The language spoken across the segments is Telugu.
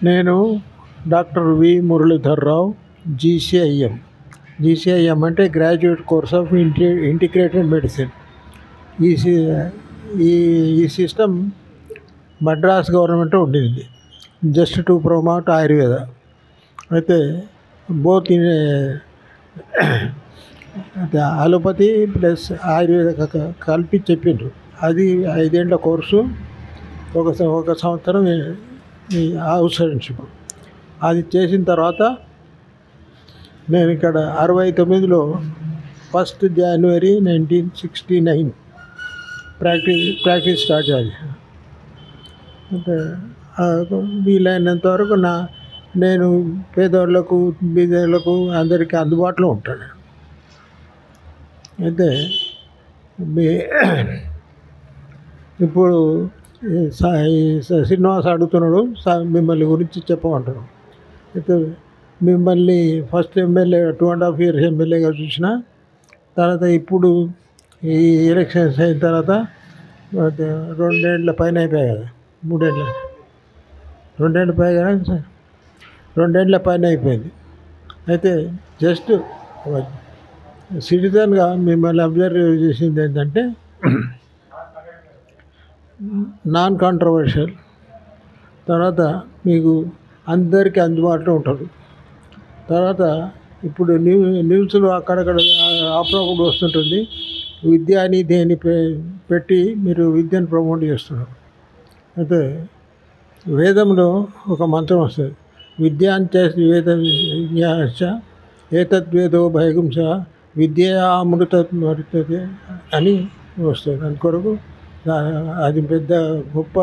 నేను డాక్టర్ వి మురళీధర్రావు, జీసీఐఎం. జీసీఐఎం అంటే graduate course of integrated medicine. ఈ ఈ ఈ సిస్టమ్ మద్రాస్ గవర్నమెంట్ ఉండింది, జస్ట్ టు ప్రమోట్ ఆయుర్వేద. అయితే బోత్ అలోపతి ప్లస్ ఆయుర్వేద కలిపి చెప్పిండ్రు. అది 5 ఏళ్ళ కోర్సు, ఒక సంవత్సరం ఈ అవుట్సైడర్షిప్. అది చేసిన తర్వాత నేను ఇక్కడ 69లో 1 జనవరి 1969 ప్రాక్టీస్ స్టార్ట్ చేయాలి. అంటే వీలైనంత వరకు నేను పేదవాళ్ళకు, బీదలకు అందరికీ అందుబాటులో ఉంటాను. అయితే ఇప్పుడు శ్రీనివాస్ అడుగుతున్నాడు, మిమ్మల్ని గురించి చెప్పమంటాడు. అయితే మిమ్మల్ని ఫస్ట్ ఎమ్మెల్యే 2.5 years ఎమ్మెల్యేగా చూసిన తర్వాత, ఇప్పుడు ఈ ఎలక్షన్స్ అయిన తర్వాత 2 ఏళ్ళ పైన అయిపోయాయి కదా, 3 ఏళ్ళ 2 ఏళ్ళ పైన 2 ఏళ్ళ పైన అయిపోయింది. అయితే జస్ట్ సిటిజన్గా మిమ్మల్ని అబ్జర్వ్ చేసింది ఏంటంటే, నాన్ కాంట్రవర్షియల్, తర్వాత మీకు అందరికీ అందుబాటులో ఉంటారు. తర్వాత ఇప్పుడు న్యూస్లో అక్కడక్కడ అప్పుడప్పుడు వస్తుంటుంది, విద్యానిధి అని పెట్టి మీరు విద్యను ప్రమోట్ చేస్తున్నారు. అయితే వేదంలో ఒక మంత్రం వస్తుంది, విద్యాంచ వేద విజ్ఞాస ఏతద్వేదో భయగుంస విద్యా అమృతమరుతతే అని వస్తుంది. అందుకొరకు అది పెద్ద గొప్ప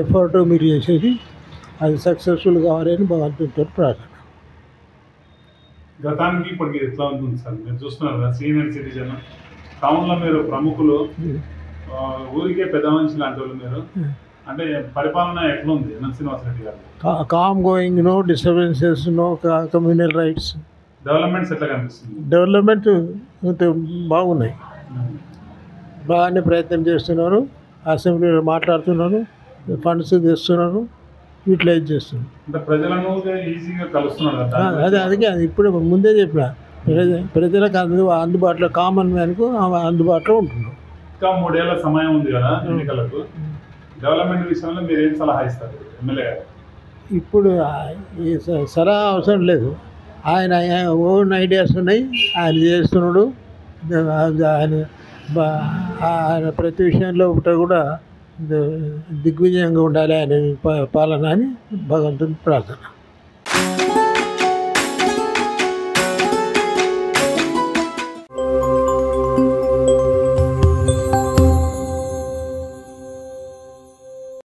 ఎఫర్ట్ మీరు చేసేది, అది సక్సెస్ఫుల్ కావాలని భగవంతుడితో ప్రార్థన. గతానికి ఇప్పటికి ఎట్లా ఉంటుంది సార్? మీరు చూస్తున్నారు కదా, సీనియర్ సిటిజన్, టౌన్లో మీరు ప్రముఖులు, ఊరికే పెద్ద మనిషి లాంటి వాళ్ళు మీరు. అంటే పరిపాలన ఎట్లుంది శ్రీనివాస్ రెడ్డి గారు? Calm going, no disturbances, no communal riots. Developments ఎట్లా కనిపిస్తుంది? డెవలప్మెంట్ బాగున్నాయి, బాగానే ప్రయత్నం చేస్తున్నారు. అసెంబ్లీలో మాట్లాడుతున్నారు, ఫండ్స్ తెస్తున్నారు, యూటిలైజ్ చేస్తున్నారు. అంటే ప్రజలను ఈజీగా కలుస్తున్నారు కదా. అందుకే అది ఇప్పుడు ముందే చెప్పిన, ప్రజలకు అందుబాటులో, కామన్ మ్యాన్కు అందుబాటులో ఉంటున్నారు. ఇంకా 3 ఏళ్ళ సమయం ఉంది కదా ఎన్నికలకు. డెవలప్మెంట్ విషయంలో మీరు ఏం సలహా ఇస్తారు ఎమ్మెల్యే గారు? ఇప్పుడు ఈ సలహా అవసరం లేదు, ఆయన ఓన్ ఐడియాస్ ఉన్నాయి, ఆయన చేస్తున్నాడు. ఆయన ప్రతి విషయంలో కూడా దిగ్విజయంగా ఉండాలి ఆయన పాలన అని భగవంతుని ప్రార్థన.